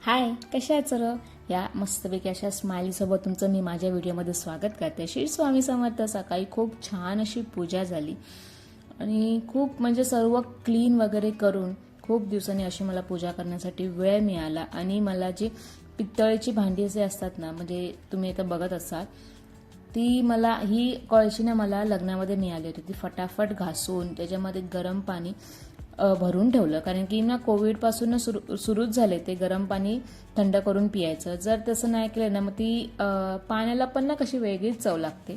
हाय, कशा आहेत सर? या मस्तपैकी अशा स्माइलीसोबत तुमचं मी माझ्या व्हिडिओमध्ये स्वागत करते. श्री स्वामी समर्थ. सकाळी खूप छान अशी पूजा झाली आणि खूप म्हणजे सर्व क्लीन वगैरे करून खूप दिवसांनी अशी मला पूजा करण्यासाठी वेळ मिळाला. आणि मला जी पितळेची भांडी जे असतात ना, म्हणजे तुम्ही आता बघत असाल, ती मला ही कळशी ना मला लग्नामध्ये मिळाली होती. ती फटाफट घासून त्याच्यामध्ये गरम पाणी भरून ठेवलं, कारण की ना कोविडपासून सुरूच झाले ते गरम पाणी थंड करून पियायचं. जर तसं नाही केलं ना मग ती पाण्याला पण ना कशी वेगळीच चव लागते.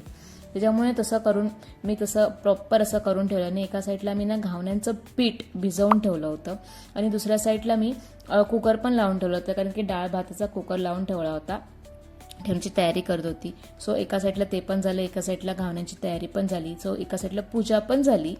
त्याच्यामुळे तसं करून मी तसं प्रॉपर असं करून ठेवलं. आणि एका साईडला मी ना घावण्यांचं पीठ भिजवून ठेवलं होतं आणि दुसऱ्या साईडला मी कुकर पण लावून ठेवलं होतं, कारण की डाळ भाताचा कुकर लावून ठेवला होता. ठेवण्याची तयारी करत होती. सो एका साईडला ते पण झालं, एका साईडला घावण्याची तयारी पण झाली, सो एका साईडला पूजा पण झाली.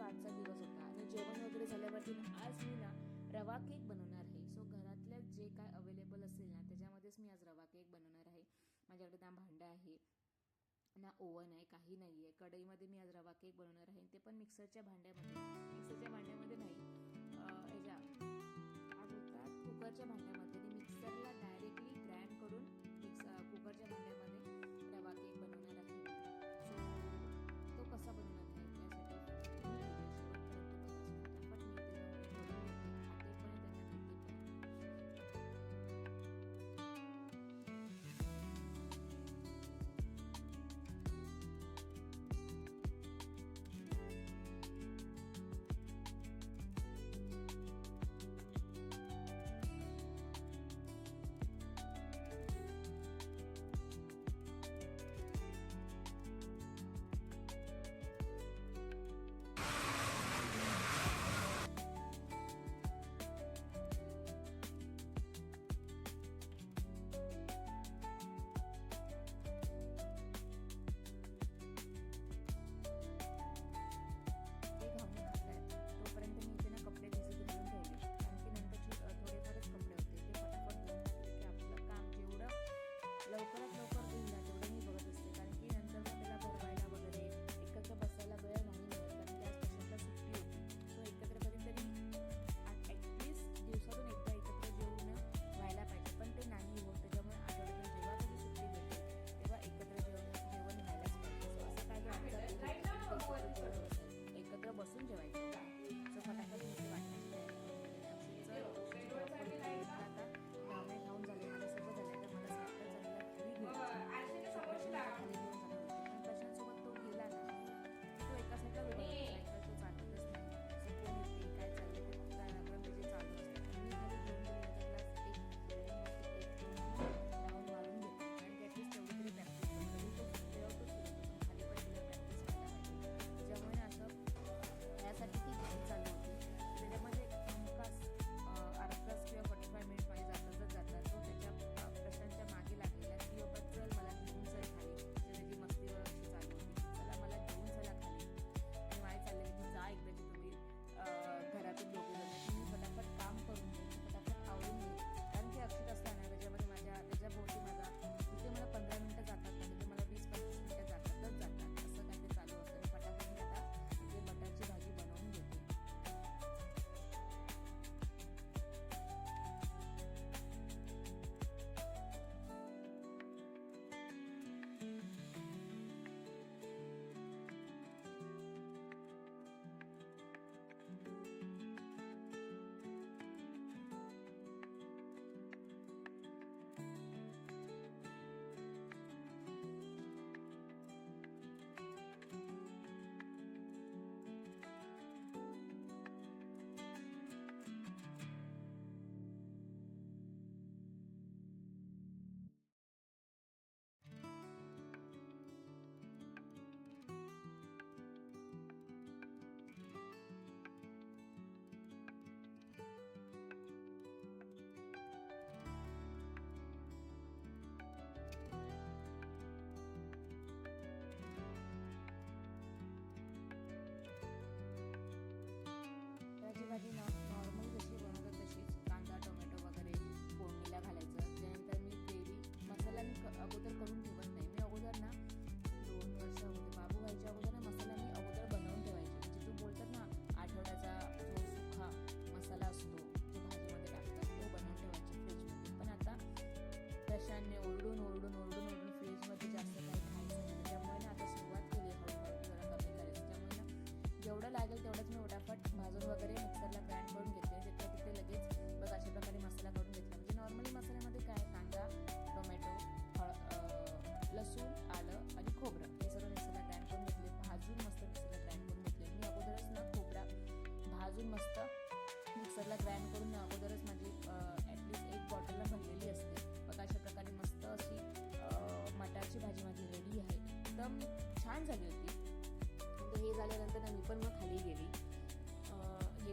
आजचा दिवस होता आणि जेवण वगैरे झाल्यावरती आज मी ना रवा केक बनवणार आहे. सो घरातल्या जे काय अवेलेबल असेल ना त्याच्यामध्येच मी आज रवा केक बनवणार आहे. माझ्याकडे ना भांडं आहे ना, ओव्हन आहे, काही नाही आहे. कढईमध्ये मी आज रवा केक बनवणार आहे, ते पण मिक्सरच्या भांड्यामध्ये नाही, ह्याच्या काय बोलतात कुकरच्या भांड्यामध्ये. मी मिक्सरला डायरेक्टली ग्राइंड करून कुकरच्या भांड्यामध्ये रवा केक बनवणार आहे. सो तो कसा बनवणार आहे भाजी नॉर्मल जशी बनवतात तशीच कांदा टोमॅटो वगैरे फोडणीला घालायचं. त्यानंतर मी ग्रेव्ही मसाला मी अगोदर करून ठेवत नाही. मी अगोदर ना 2 वर्ष अगोदर बाबू व्हायच्या अगोदर ना मसाला मी अगोदर बनवून ठेवायचे. म्हणजे जो बोलतात ना आठवड्याचा जो सुखा मसाला असतो जो भाजीमध्ये टाकतात तो बनवून ठेवायचे फ्रीजमध्ये. पण आता कशाने ओरडून फ्रीजमध्ये जास्त काही खायचं नाही. त्यामुळे ना आता सुरुवात केली हळूहळू जरा कमी करायची. त्यामुळे ना जेवढं लागेल तेवढंच मी फटाफट भाजून वगैरे मिक्सरला ग्राइंड करून घेतले. तिथे लगेच बघ अशा प्रकारे मसाला करून घेतला. म्हणजे नॉर्मली मसाल्यामध्ये काय कांदा टोमॅटो लसूण आलं आणि खोबरं हे सगळं मिक्सरला ग्राइंड करून घेतले. भाजून मस्त मिक्सरला ग्राइंड करून घेतले. मी अगोदरच ना खोबरा भाजून मस्त मिक्सरला ग्राइंड करून अगोदरच माझी ॲटलिस्ट 1 बॉटलला भरलेली असते. बघा अशा प्रकारे मस्त अशी मटारची भाजी माझी रेडी आहे. एकदम छान झाली होती. तर हे झाल्यानंतर ना मी पण मग खाली गेली हे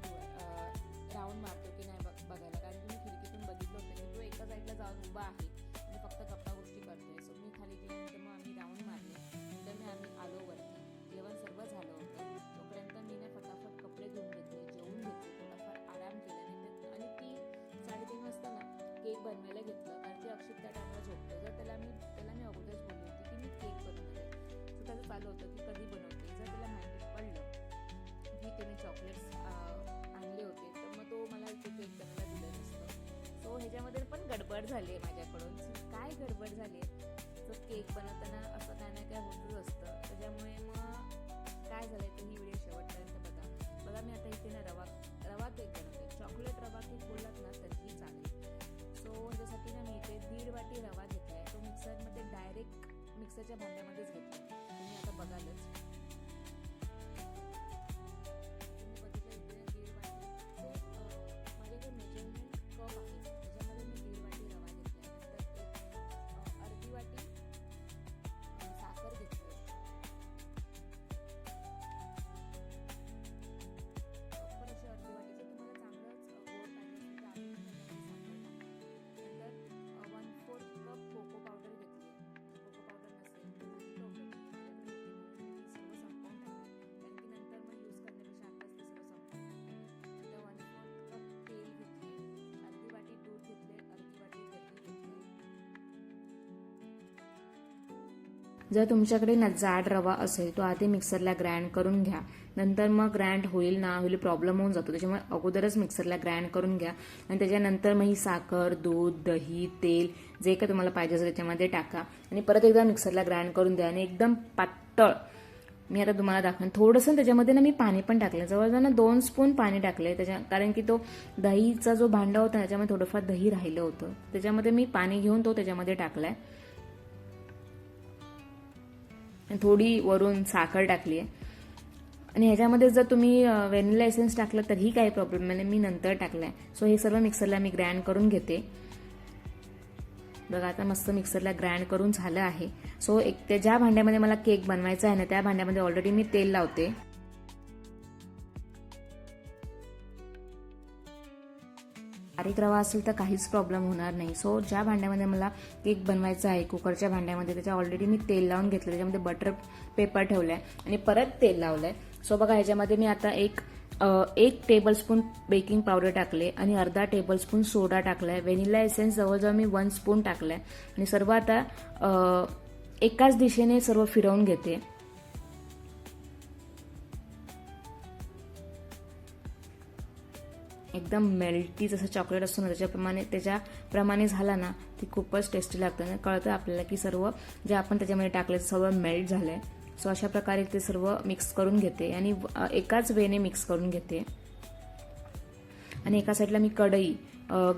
राऊंड मारतो की नाही बघायला. कारण की मी खिडकीतून बघितलं होतं की तो एका साईडला जाऊन उभा आहे आणि फक्त गप्पा गोष्टी करतोय. सो मी खाली गेल्यानंतर मग आम्ही राऊंड मारले. नंतर आम्ही आलो वरती. जेवण सर्व झालं होतं. तोपर्यंत मी ना फटाफट कपडे धुवून घेतले, जेवून घेतले, थोडाफार आराम केला. आणि 3-3:30 वाजता ना केक बनवायला घेतलं. कारण की अक्षित त्या टायमाला झोपतो. जर त्याला मी अगोदरच बोलली होती की मी केक बनवणार आहे. सो त्याचं चालू होतं की कधी बनवते. जर त्याला माहिती पडलं की ते मी चॉकलेट्स आणले होते तर मग तो मला इथे केक बनवायला दिलं नसतं. सो ह्याच्यामध्ये पण गडबड झाली आहे माझ्याकडून. काय गडबड झाली आहे तर केक बनवताना असं काय ना काय होतच असतं. त्याच्यामुळे मग काय झालं आहे तर ही व्हिडिओ शेवटपर्यंत बघा. मी आता इथे ना रवा केक बनवते. चॉकलेट रवा केक बोललात ना तरीही चालेल. सो ह्याच्यासाठी ना मी इथे 1.5 वाटी रवा घेतला आहे. तो मिक्सरमध्ये डायरेक्ट मिक्सरच्या भांड्यामध्येच घेतला. तुम्ही आता बघालच. तुम्ही बघितलं इथे 1.5 वाटी. सो माझ्याकडे मेजरमेंट कप आहे. त्याच्यामध्ये मी 1.5 वाटी रवा घेतला आहे. नंतर अर्धी वाटी साखर घेतली. प्रॉपर अशी अर्धी वाटी. जर तुम्हाला चांगलंच गोड पाहिजे असेल तर साखर टाका. नंतर 1/4 कप कोको पावडर घेतली. कोको पावडर नसेल तर काही प्रॉब्लेम नाही. सर्व संपवून टाकते. कारण की नंतर मग यूज करण्यापेक्षा आताच ते सर्व संपवून टाकते. नंतर 1/4 कप तेल घेतले. अर्धी वाटी दूध घेतले. अर्धी वाटी दही घेतले. जर तुमच्याकडे ना जाड रवा असेल तो आधी मिक्सरला ग्राइंड करून घ्या. नंतर मग ग्राइंड होईल ना होईल प्रॉब्लेम होऊन जातो. त्याच्यामुळे अगोदरच मिक्सरला ग्राइंड करून घ्या. आणि त्याच्यानंतर मग ही साखर दूध दही तेल जे काही तुम्हाला पाहिजे असेल त्याच्यामध्ये टाका आणि परत एकदा मिक्सरला ग्राइंड करून द्या. आणि एकदम पातळ मी आता तुम्हाला दाखवेन. थोडंसं त्याच्यामध्ये ना मी पाणी पण टाकलं. जवळजवळ ना 2 स्पून पाणी टाकले कारण की तो दहीचा जो भांडा होता त्याच्यामध्ये थोडंफार दही राहिलं होतं. त्याच्यामध्ये मी पाणी घेऊन तो त्याच्यामध्ये टाकलाय. थोडी वरून साखर टाकली आहे. आणि ह्याच्यामध्ये जर तुम्ही व्हॅनिला एसेन्स टाकलं तरीही काही प्रॉब्लेम नाही. मी नंतर टाकलाय. सो हे सर्व मिक्सरला मी ग्राइंड करून घेते. बघा आता मस्त मिक्सरला ग्राइंड करून झालं आहे. सो ज्या भांड्यामध्ये मला केक बनवायचा आहे ना त्या भांड्यामध्ये ऑलरेडी मी तेल लावते. बारीक रवा असेल तर काहीच प्रॉब्लेम होणार नाही. सो ज्या भांड्यामध्ये मला केक बनवायचा आहे कुकरच्या भांड्यामध्ये त्याच्या ऑलरेडी मी तेल लावून घेतलं. त्याच्यामध्ये बटर पेपर ठेवलाय आणि परत तेल लावलंय. सो बघा ह्याच्यामध्ये मी आता 1 टेबलस्पून बेकिंग पावडर टाकले आणि अर्धा टेबलस्पून सोडा टाकलाय. व्हॅनिला एसेन्स जवळजवळ मी 1 स्पून टाकलाय. आणि सर्व आता एकाच दिशेने सर्व फिरवून घेते. एकदम मेल्टी जसं चॉकलेट असतो ना त्याच्याप्रमाणे झाला ना ती खूपच टेस्टी लागतं. कळतं आपल्याला की सर्व जे आपण त्याच्यामध्ये टाकले सर्व मेल्ट झालंय. सो अशा प्रकारे ते सर्व मिक्स करून घेते आणि एकाच वेने मिक्स करून घेते. आणि एका साईडला मी कढई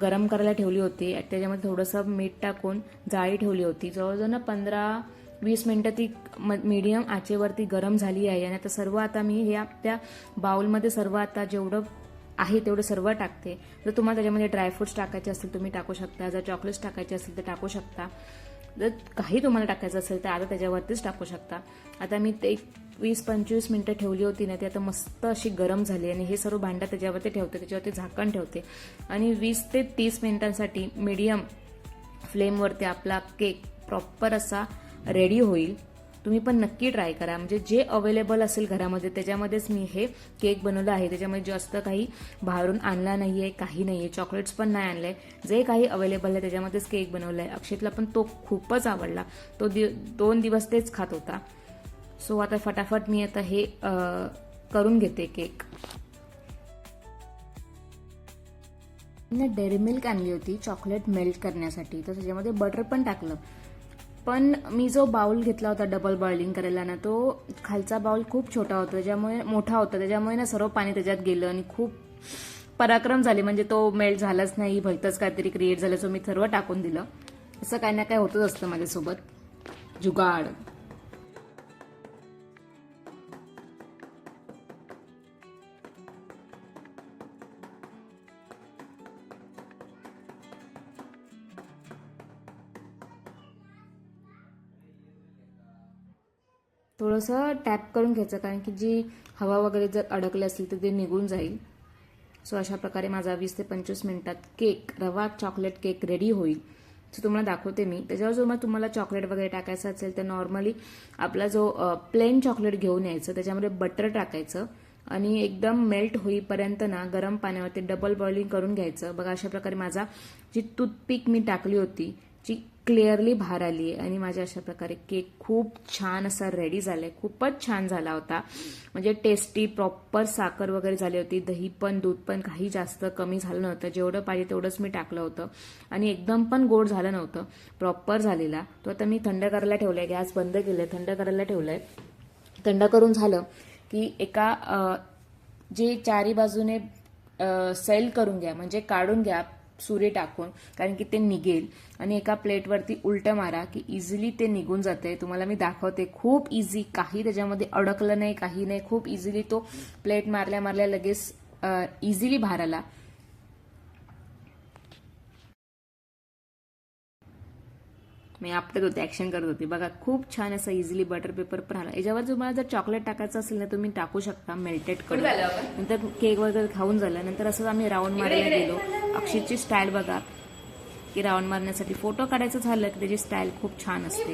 गरम करायला ठेवली होती. त्याच्यामध्ये थोडंसं मीठ टाकून जाळी ठेवली होती. जवळजवळ ना 15-20 मिनिटं ती मीडियम आचेवरती गरम झाली आहे. आणि आता सर्व आता मी त्या बाउलमध्ये सर्व आता जेवढं आहे तेवढं सर्व टाकते. जर तुम्हाला त्याच्यामध्ये ड्रायफ्रुट्स टाकायचे असतील तुम्ही टाकू शकता. जर चॉकलेट्स टाकायचे असतील तर टाकू शकता. जर काही तुम्हाला टाकायचं असेल तर आता त्याच्यावरतीच टाकू शकता. आता मी ते 20-25 मिनिटं ठेवली होती ना ती आता मस्त अशी गरम झाली. आणि हे सर्व भांडं त्याच्यावरती ठेवते. त्याच्यावरती झाकण ठेवते आणि 20 ते 30 मिनिटांसाठी मीडियम फ्लेमवरती आपला केक प्रॉपर असा रेडी होईल. तुम्ही पण नक्की ट्राय करा. म्हणजे जे अवेलेबल असेल घरामध्ये त्याच्यामध्येच मी हे केक बनवलं आहे. त्याच्यामध्ये जास्त काही बाहेरून आणला नाही आहे, काही नाही आहे, चॉकलेट्स पण नाही आणलं आहे. जे काही अवेलेबल आहे त्याच्यामध्येच केक बनवला आहे. अक्षितला पण तो खूपच आवडला. तो 2 दिवस तेच खात होता. सो आता फटाफट मी आता हे करून घेते केक. मी डेअरी मिल्क आणली होती चॉकलेट मेल्ट करण्यासाठी, तर त्याच्यामध्ये बटर पण टाकलं. पण मी जो बाउल घेतला होता डबल बॉइलिंग करायला ना, तो खालचा बाउल खूप छोटा होता, त्याच्यामुळे मोठा होता, त्याच्यामुळे ना सर्व पाणी त्याच्यात गेलं आणि खूप पराक्रम झाले. म्हणजे तो मेल्ट झालाच नाही, भलतंच काहीतरी क्रिएट झालं. सो मी सर्व टाकून दिलं. असं काही ना काही होतच असतं माझ्यासोबत जुगाड. थोडंसं टॅप करून घ्यायचं, कारण की जी हवा वगैरे जर अडकली असेल तर ते निघून जाईल. सो अशा प्रकारे माझा 20 ते 25 मिनिटात केक, रवा चॉकलेट केक रेडी होईल. सो तुम्हाला दाखवते मी. त्याच्यावर जो मग तुम्हाला चॉकलेट वगैरे टाकायचं असेल तर नॉर्मली आपला जो प्लेन चॉकलेट घेऊन यायचं, त्याच्यामध्ये बटर टाकायचं आणि एकदम मेल्ट होईपर्यंत ना गरम पाण्यावरती डबल बॉइलिंग करून घ्यायचं. बघा अशा प्रकारे माझा जी टूथपिक मी टाकली होती जी क्लिअरली बाहेर आली आहे आणि माझ्या अशा प्रकारे केक खूप छान असा रेडी झालाय. खूपच छान झाला होता, म्हणजे टेस्टी, प्रॉपर साखर वगैरे झाली होती, दही पण दूध पण काही जास्त कमी झालं नव्हतं. जेवढं पाहिजे तेवढंच मी टाकलं होतं आणि एकदम पण गोड झालं नव्हतं, प्रॉपर झालेला. तो आता मी थंड करायला ठेवलाय, गॅस बंद केलाय, थंड करायला ठेवलाय. थंड करून झालं की एका जे चारी बाजूने सेल करून घ्या, म्हणजे काढून घ्या सुरी टाकून, कारण की ते निघेल. आणि एका प्लेटवरती उलटं मारा की इझिली ते निघून जाते. तुम्हाला मी दाखवते, खूप इझी, काही त्याच्यामध्ये अडकलं नाही, काही नाही. खूप इझिली तो प्लेट मारल्या मारल्या लगेच इझिली बाहेर आला. मी आपटत होते, ऍक्शन करत होते. बघा खूप छान असं इझिली बटर पेपर पण आला. याच्यावर तुम्हाला जर चॉकलेट टाकायचं असेल ना तुम्ही टाकू शकता, मेल्टेड करून. नंतर केक वगैरे खाऊन झालं नंतर असंच आम्ही राऊंड मारायला गेलो. अक्षितची स्टाईल बघा, की राऊंड मारण्यासाठी फोटो काढायचं झालं की त्याची स्टाईल खूप छान असते.